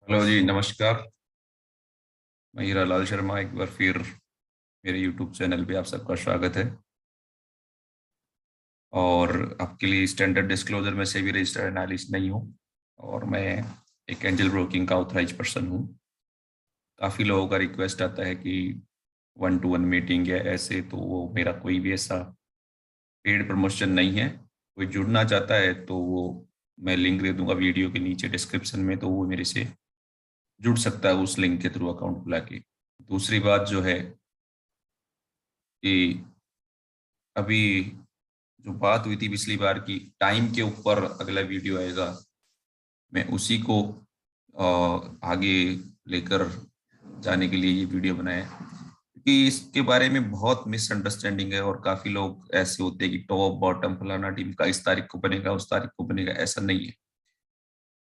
Hello जी, नमस्कार। मैं हीरा लाल शर्मा एक बार फिर मेरे यूट्यूब चैनल पे आप सबका स्वागत है। और आपके लिए स्टैंडर्ड डिस्क्लोजर में से भी रजिस्टर्ड एनालिस्ट नहीं हूँ। और मैं एक एंजल ब्रोकिंग का ऑथराइज पर्सन हूँ। काफ़ी लोगों का रिक्वेस्ट आता है कि वन टू वन मीटिंग या ऐसे, तो वो मेरा कोई भी ऐसा पेड प्रमोशन नहीं है। कोई जुड़ना चाहता है तो वो मैं लिंक दे दूंगा वीडियो के नीचे डिस्क्रिप्शन में, तो वो मेरे से जुड़ सकता है उस लिंक के थ्रू अकाउंट खुला के। दूसरी बात जो है कि अभी जो बात हुई थी पिछली बार की टाइम के ऊपर अगला वीडियो आएगा, मैं उसी को आगे लेकर जाने के लिए ये वीडियो बनाया है। क्योंकि इसके बारे में बहुत मिसअंडरस्टैंडिंग है और काफी लोग ऐसे होते हैं कि टॉप बॉटम फलाना टीम का इस तारीख को बनेगा उस तारीख को बनेगा, ऐसा नहीं है।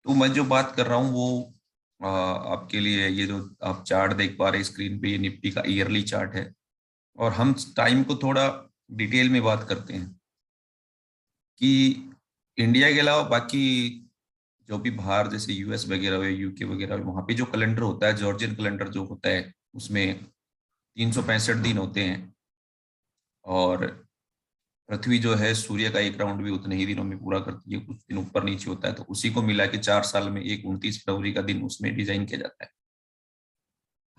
तो मैं जो बात कर रहा हूँ वो आपके लिए ये जो आप चार्ट देख पा रहे हैं स्क्रीन पे, ये निफ्टी का ईयरली चार्ट है। और हम टाइम को थोड़ा डिटेल में बात करते हैं कि इंडिया के अलावा बाकी जो भी बाहर जैसे यूएस वगैरह हो, यूके वगैरह हो, वहाँ पे जो कैलेंडर होता है, जॉर्जियन कैलेंडर जो होता है, उसमें 365 दिन होते हैं। और पृथ्वी जो है सूर्य का एक राउंड भी उतने ही दिनों में पूरा करती है, कुछ दिन ऊपर नीचे होता है, तो उसी को मिला के 4 साल में एक 29 फरवरी का दिन उसमें डिजाइन किया जाता है।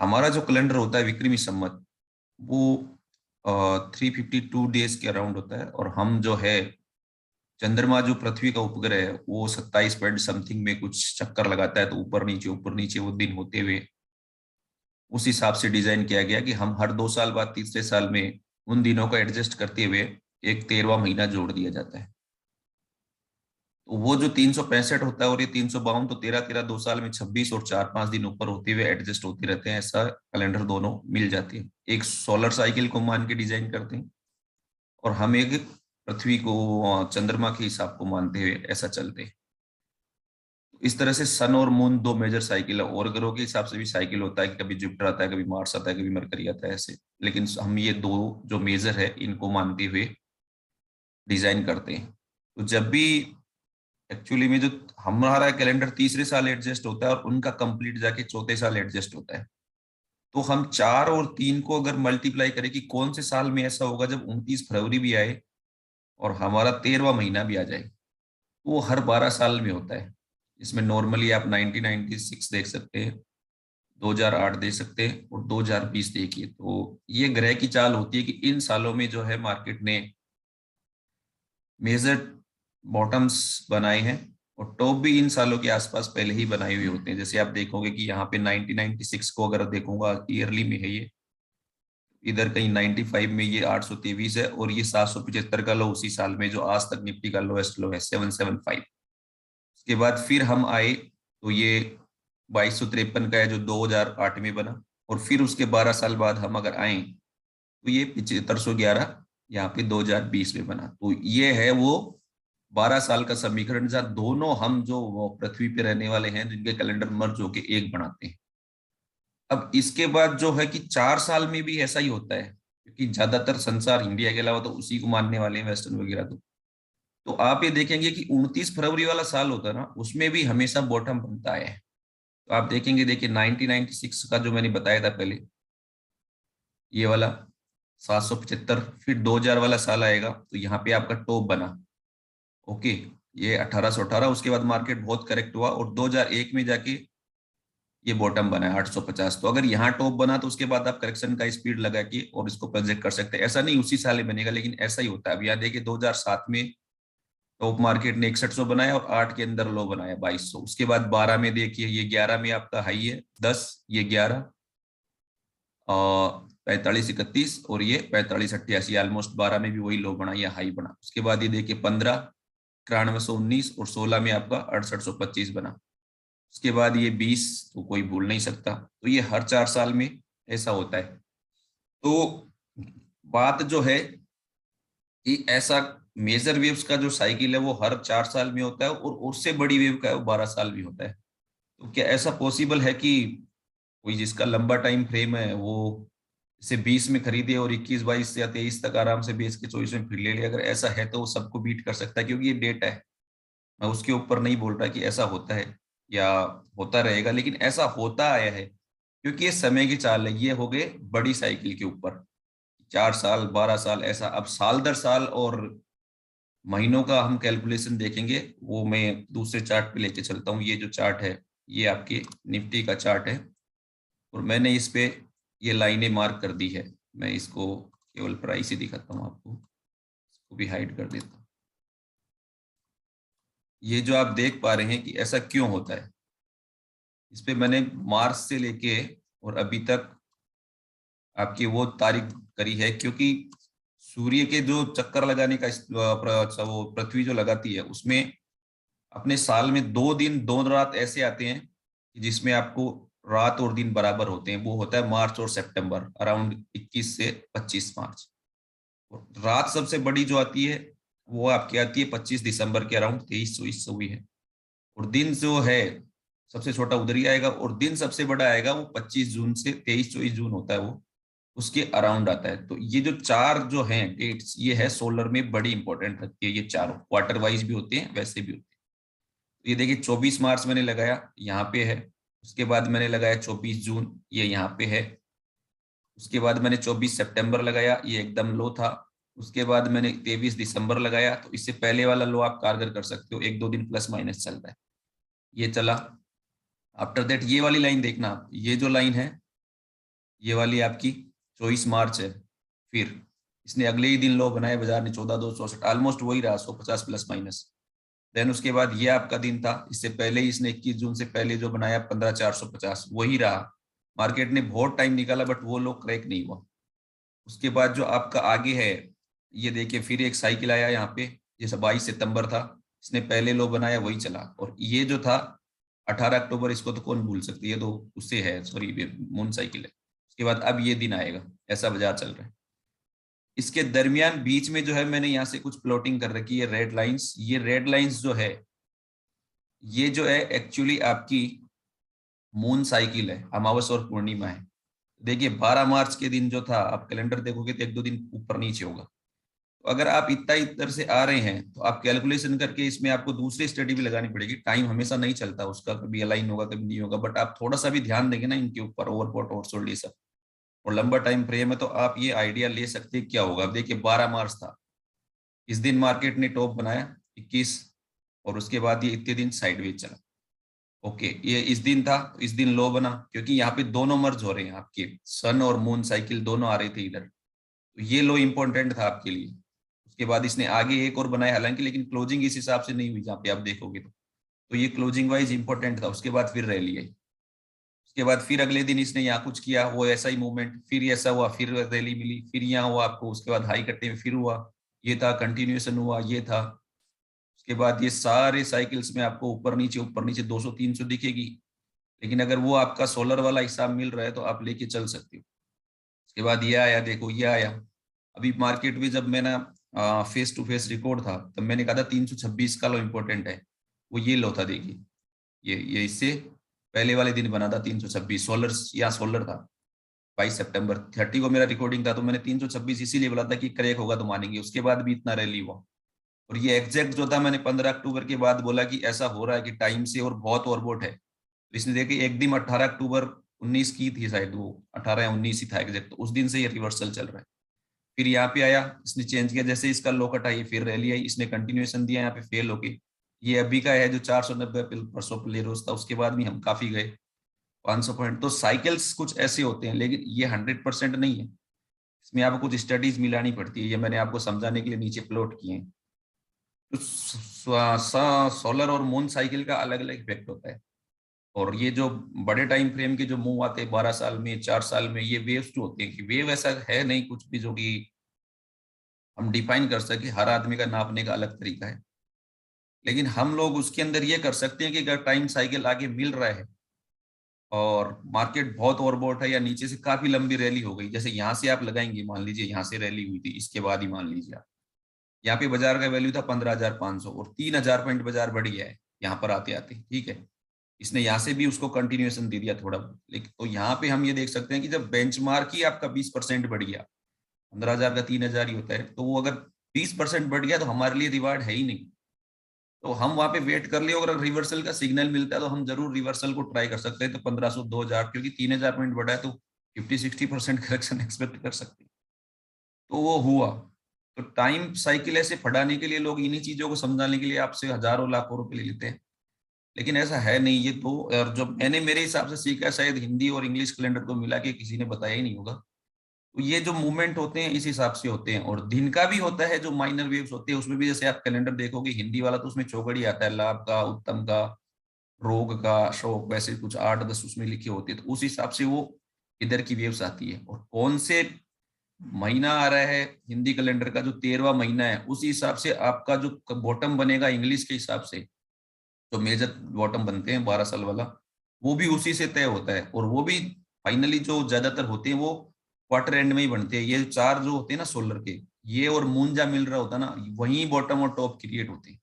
हमारा जो कैलेंडर होता है विक्रमी संवत, वो 352 डेज के अराउंड होता है। और हम जो है चंद्रमा जो पृथ्वी का उपग्रह है वो 27 पॉइंट समथिंग में कुछ चक्कर लगाता है, तो ऊपर नीचे वो दिन होते हुए उस हिसाब से डिजाइन किया गया कि हम हर 2 साल बाद तीसरे साल में उन दिनों को एडजस्ट करते हुए एक 13वां महीना जोड़ दिया जाता है। तो वो जो 365 होता है और ये 352, तो 13 13 2 साल में 26 और 4 5 दिन ऊपर होते हुए एडजस्ट होते रहते हैं। ऐसा कैलेंडर दोनों मिल जाती है, एक सोलर साइकिल को मान के डिजाइन करते हैं और हम एक पृथ्वी को चंद्रमा के हिसाब को मानते हुए ऐसा चलते हैं। इस तरह से सन और मून दो मेजर साइकिल है, और ग्रहों के हिसाब से भी साइकिल होता है कि कभी जुपिटर आता है, कभी मार्स आता है, कभी मरकरी आता है, ऐसे। लेकिन हम ये दो जो मेजर है इनको मानते हुए डिजाइन करते हैं। तो जब भी एक्चुअली में जो हमारा कैलेंडर तीसरे साल एडजस्ट होता है और उनका कंप्लीट जाके चौथे साल एडजस्ट होता है, तो हम 4 और 3 को अगर मल्टीप्लाई करें कि कौन से साल में ऐसा होगा जब 29 फरवरी भी आए और हमारा 13वां महीना भी आ जाए, तो वो हर 12 साल में होता है। इसमें नॉर्मली आप 1996 देख सकते हैं, 2008 दे सकते हैं और 2020 देखिए। तो ये ग्रह की चाल होती है कि इन सालों में जो है मार्केट ने मेजर बॉटम्स बनाए हैं और टॉप भी इन सालों के आसपास पहले ही बनाए हुए होते हैं। जैसे आप देखोगे कि यहाँ पे 1996 को अगर देखूंगा ईयरली में है ये, इधर कहीं 95 में ये 823 है और ये 775 का लो उसी साल में जो आज तक निफ्टी का लोएस्ट लो है 775। उसके बाद फिर हम आए तो ये 2253 का है जो 2008 में बना। और फिर उसके 12 साल बाद हम अगर आए तो ये 7511 यहाँ पे 2020 में बना। तो ये है वो 12 साल का समीकरण जहाँ दोनों हम जो वो पृथ्वी पे रहने वाले हैं जिनके कैलेंडर मर्ज होके एक बनाते हैं। अब इसके बाद जो है कि 4 साल में भी ऐसा ही होता है, क्योंकि ज्यादातर संसार इंडिया के अलावा तो उसी को मानने वाले हैं, वेस्टर्न वगैरह। तो आप ये देखेंगे कि 29 फरवरी वाला साल होता है ना, उसमें भी हमेशा बॉटम बनता है। तो आप देखेंगे, देखिए 1996 का जो मैंने बताया था पहले, ये वाला 775, फिर 2000 वाला साल आएगा तो यहाँ पे आपका टॉप बना। ओके, ये 1818, उसके बाद मार्केट बहुत करेक्ट हुआ और 2001 में जाके ये बॉटम बना है 850। तो अगर यहाँ टॉप बना तो उसके बाद आप करेक्शन का स्पीड लगा के और इसको प्रोजेक्ट कर सकते हैं। ऐसा नहीं उसी साल ही बनेगा, लेकिन ऐसा ही होता है। अब यहाँ देखिए 2007 में टॉप मार्केट ने 6100 बनाया और 8 के अंदर लो बनाया 2200। उसके बाद 12 में देखिए ये 11 में आपका हाई है 10, ये 11 और 4531 और ये 4588, ऑलमोस्ट 12 में भी वही लो बना या हाई बना। उसके बाद ये देखिए 15 9319 और 16 में आपका 6825 बना। उसके बाद ये 20 तो कोई भूल नहीं सकता। तो ये हर 4 साल में ऐसा होता है। तो बात जो है कि ऐसा मेजर वेव्स का जो साइकिल है वो हर 4 साल में होता है और उससे बड़ी वेव का है वो 12 साल में होता है। तो क्या ऐसा पॉसिबल है कि कोई जिसका लंबा टाइम फ्रेम है वो इसे 20 में खरीदे और 21 22 या 23 तक आराम से बेच के 24 में फिर ले ले? अगर ऐसा है तो वो सबको बीट कर सकता है, क्योंकि ये डेटा है। मैं उसके ऊपर नहीं बोल रहा कि ऐसा होता है या होता रहेगा, लेकिन ऐसा होता आया है क्योंकि ये समय की चाल है। ये हो गए बड़ी साइकिल के ऊपर 4 साल 12 साल ऐसा। अब साल दर साल और महीनों का हम कैलकुलेशन देखेंगे, वो मैं दूसरे चार्ट पे लेके चलता हूँ। ये जो चार्ट है ये आपके निफ्टी का चार्ट है, और मैंने इस पे ये लाइनें मार्क कर दी है। मैं इसको केवल प्राइस ही दिखाता हूँ आपको, इसको भी हाइड कर देता हूँ। ये जो आप देख पा रहे हैं कि ऐसा क्यों होता है, इस पे मैंने मार्च से लेके और अभी तक आपकी वो तारीख करी है, क्योंकि सूर्य के जो चक्कर लगाने का वो पृथ्वी जो लगाती है, उसमें अपने साल में 2 दिन 2 रात ऐसे आते हैं कि जिसमें आपको रात और दिन बराबर होते हैं। वो होता है मार्च और सितंबर, अराउंड 21 से 25 मार्च। और रात सबसे बड़ी जो आती है वो आपकी आती है 25 दिसंबर के अराउंड, 23 हुई है। और दिन जो है सबसे छोटा उधर ही आएगा, और दिन सबसे बड़ा आएगा वो 25 जून से 23-24 जून होता है, वो उसके अराउंड आता है। तो ये जो चार जो हैं डेट्स, ये है सोलर में बड़ी इंपॉर्टेंट रखती है। ये चारों क्वार्टर वाइज भी होते हैं, वैसे भी होते हैं। तो ये देखिए 24 मार्च मैंने लगाया, यहाँ पे है। उसके बाद मैंने लगाया 24 जून, ये यहाँ पे है। उसके बाद मैंने 24 सितंबर लगाया, ये एकदम लो था। उसके बाद मैंने 23 दिसंबर लगाया, तो इससे पहले वाला लो आप कारगर कर सकते हो, 1-2 दिन प्लस माइनस चल रहा है, ये चला। आफ्टर दैट ये वाली लाइन देखना आप, ये जो लाइन है ये वाली आपकी 24 मार्च है। फिर इसने अगले ही दिन लो बनाया, बाजार ने 14,264, ऑलमोस्ट वही रहा, 150 प्लस माइनस। देन उसके बाद ये आपका दिन था, इससे पहले ही इसने 21 जून से पहले जो बनाया 15,450 वही रहा। मार्केट ने बहुत टाइम निकाला बट वो लो क्रैक नहीं हुआ। उसके बाद जो आपका आगे है, ये देखिए फिर एक साइकिल आया यहाँ पे, जैसे 22 सितंबर था, इसने पहले लो बनाया वही चला। और ये जो था 18 अक्टूबर, इसको तो कौन भूल सकती है, ये तो उससे है, सॉरी मून साइकिल है। उसके बाद अब ये दिन आएगा, ऐसा बाजार चल रहा है। इसके दरमियान बीच में जो है मैंने यहाँ से कुछ प्लॉटिंग कर रखी है, रेड लाइंस। ये रेड लाइंस जो है, ये जो है एक्चुअली आपकी मून साइकिल है, अमावस और पूर्णिमा है। देखिए 12 मार्च के दिन जो था, आप कैलेंडर देखोगे तो 1-2 दिन ऊपर नीचे होगा। तो अगर आप इतना इधर से आ रहे हैं तो आप कैलकुलेशन करके इसमें आपको दूसरी स्टडी भी लगानी पड़ेगी। टाइम हमेशा नहीं चलता उसका, कभी अलाइन होगा कभी नहीं होगा, बट आप थोड़ा सा भी ध्यान देंगे ना इनके ऊपर, ओवरबॉट ओवरसोल्ड ये सब, और लंबा टाइम फ्रेम है, तो आप ये आइडिया ले सकते हैं क्या होगा। अब देखिए 12 मार्च था, इस दिन मार्केट ने टॉप बनाया 21, और उसके बाद ये इतने दिन साइडवेज चला। ओके, ये इस दिन था, इस दिन लो बना, क्योंकि यहाँ पे दोनों मर्ज हो रहे हैं, आपके सन और मून साइकिल दोनों आ रहे थे इधर, तो ये लो इंपॉर्टेंट था आपके लिए। उसके बाद इसने आगे एक और बनाया हालांकि, लेकिन क्लोजिंग इस हिसाब से नहीं हुई जहाँ पे आप देखोगे तो ये क्लोजिंग वाइज इंपॉर्टेंट था। उसके बाद फिर रैली आई, उसके बाद फिर अगले दिन इसने यहाँ कुछ किया, वो ऐसा ही मूवमेंट, फिर ऐसा हुआ, फिर रैली मिली, फिर यहाँ हुआ आपको, उसके बाद हाई कट्टे में फिर हुआ, ये था कंटिन्यूएशन हुआ, ये था। उसके बाद ये सारे साइकिल्स में आपको ऊपर नीचे 200-300 दिखेगी, लेकिन अगर वो आपका सोलर वाला हिसाब मिल रहा है तो आप लेके चल सकते हो। उसके बाद ये आया, देखो ये आया। अभी मार्केट में जब मैंने फेस टू फेस रिकॉर्ड था, तब मैंने कहा था 326 का लो इम्पोर्टेंट है, वो ये लो था। देखिए ये इससे पहले वाले दिन बना था 326, सोलर, या सोलर था 22 सितंबर, 30 को मेरा रिकॉर्डिंग था, तो मैंने 326 इसीलिए बोला था कि क्रैक होगा तो मानेंगे। उसके बाद भी इतना रैली हुआ। और ये एग्जैक्ट जो था, मैंने 15 अक्टूबर के बाद बोला कि ऐसा हो रहा है कि टाइम से और बहुत ओवरबोट है। तो इसने देखी एक दिन 18 अक्टूबर 19 की थी शायद, वो 18 या 19 ही था एग्जैक्ट, तो उस दिन से ये रिवर्सल चल रहा है। फिर यहाँ पे आया, इसने चेंज किया, जैसे इसका लो कट आई फिर रैली आई, इसने कंटिन्यूएशन दिया, यहाँ पे फेल हो गई। ये अभी का है जो 490 परसों प्ले रोज था, उसके बाद भी हम काफी गए 500 पॉइंट। तो साइकिल्स कुछ ऐसे होते हैं, लेकिन ये 100% नहीं है, इसमें आपको कुछ स्टडीज मिलानी पड़ती है। ये मैंने आपको समझाने के लिए नीचे प्लॉट किए हैं। तो सोलर और मून साइकिल का अलग अलग इफेक्ट होता है। और ये जो बड़े टाइम फ्रेम के जो मूव आते हैं 12 साल में 4 साल में, ये वेव्स जो होते हैं, कि वेव ऐसा है नहीं कुछ भी जो कि हम डिफाइन कर सके। हर आदमी का नापने का अलग तरीका है, लेकिन हम लोग उसके अंदर ये कर सकते हैं कि अगर टाइम साइकिल आगे मिल रहा है और मार्केट बहुत ओवरबॉट है, या नीचे से काफी लंबी रैली हो गई, जैसे यहाँ से आप लगाएंगे, मान लीजिए यहाँ से रैली हुई थी, इसके बाद ही मान लीजिए आप, यहाँ पे बाजार का वैल्यू था 15,500 और 3,000 पॉइंट बाजार बढ़ गया है यहाँ पर आते आते, ठीक है। इसने यहाँ से भी उसको कंटिन्यूएशन दे दिया थोड़ा बहुत, लेकिन तो यहाँ पे हम ये देख सकते हैं कि जब बेंचमार्क ही आपका 20% बढ़ गया, 15,000 का 3,000 ही होता है, तो वो अगर 20% बढ़ गया तो हमारे लिए रिवार्ड है ही नहीं। तो हम वहां पे वेट कर लिए, अगर रिवर्सल का सिग्नल मिलता है तो हम जरूर रिवर्सल को ट्राई कर सकते हैं। तो 1500 2000, क्योंकि 3000 पॉइंट बढ़ा है तो 50-60% करेक्शन एक्सपेक्ट कर सकते हैं। तो वो हुआ। तो टाइम साइकिल ऐसे पढ़ाने के लिए लोग इन्हीं चीजों को समझाने के लिए आपसे हजारों लाखों रुपए ले लेते हैं, लेकिन ऐसा है नहीं। ये तो, और जो मैंने मेरे हिसाब से सीखा है, शायद हिंदी और इंग्लिश कैलेंडर को मिला के किसी ने बताया ही नहीं होगा। तो ये जो मूवमेंट होते हैं इस हिसाब से होते हैं, और दिन का भी होता है जो माइनर वेव्स होते हैं उसमें भी, जैसे आप कैलेंडर देखोगे हिंदी वाला तो उसमें चौगड़ी आता है, लाभ का, उत्तम का, रोग का, शोक, वैसे कुछ 8-10 उसमें लिखे होते हैं। तो उस हिसाब से वो इधर की वेव्स आती है, और कौन से महीना आ रहा है हिंदी कैलेंडर का, जो 13वां महीना है, उसी हिसाब से आपका जो बॉटम बनेगा इंग्लिश के हिसाब से, जो मेजर बॉटम बनते हैं 12 साल वाला, वो भी उसी से तय होता है। और वो भी फाइनली जो ज्यादातर होते हैं वो क्वार्टर एंड में ही बनते हैं। ये चार जो होते हैं ना सोलर के, ये और मून जा मिल रहा होता है ना, वहीं बॉटम और टॉप क्रिएट होते हैं।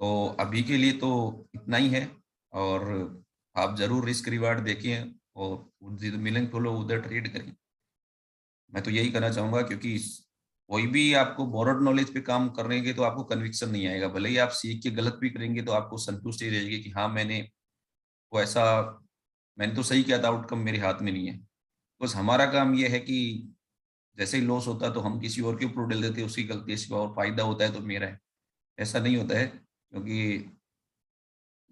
तो अभी के लिए तो इतना ही है। और आप जरूर रिस्क रिवार्ड देखें, और जिधर मिलेंगे तो लोग उधर ट्रेड करें। मैं तो यही करना चाहूंगा, क्योंकि कोई भी आपको बोरोड नॉलेज पे काम करेंगे तो आपको कन्विक्शन नहीं आएगा। भले ही आप सीख के गलत भी करेंगे तो आपको संतुष्टि रहेगी कि हाँ, मैंने तो सही किया था, आउटकम मेरे हाथ में नहीं है। बस हमारा काम ये है कि जैसे ही लॉस होता है तो हम किसी और के ऊपर डाल देते हैं उसकी गलती से, और फायदा होता है तो मेरा है। ऐसा नहीं होता है, क्योंकि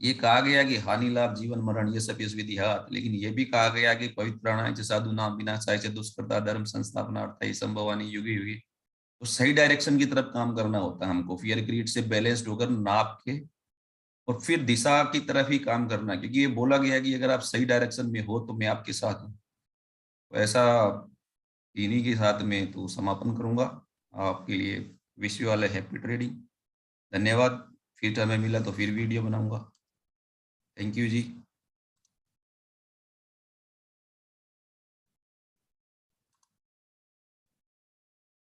ये कहा गया कि हानि लाभ जीवन मरण ये सब इस विधि हाथ, लेकिन ये भी कहा गया कि पवित्र प्राणाय च साधु नाम विनाशाय च दुष्कृता धर्म संस्थापनार्थाय संभवानि युगे युगे। तो सही डायरेक्शन की तरफ काम करना होता है हमको, फियर ग्रीड से बैलेंस्ड होकर नाप के, और फिर दिशा की तरफ ही काम करना, क्योंकि ये बोला गया है कि अगर आप सही डायरेक्शन में हो तो मैं आपके साथ हूँ। तो ऐसा इन्हीं के साथ में तो समापन करूंगा। आपके लिए wish you all happy trading. धन्यवाद। फिर समय मिला तो फिर वीडियो बनाऊंगा। Thank you ji.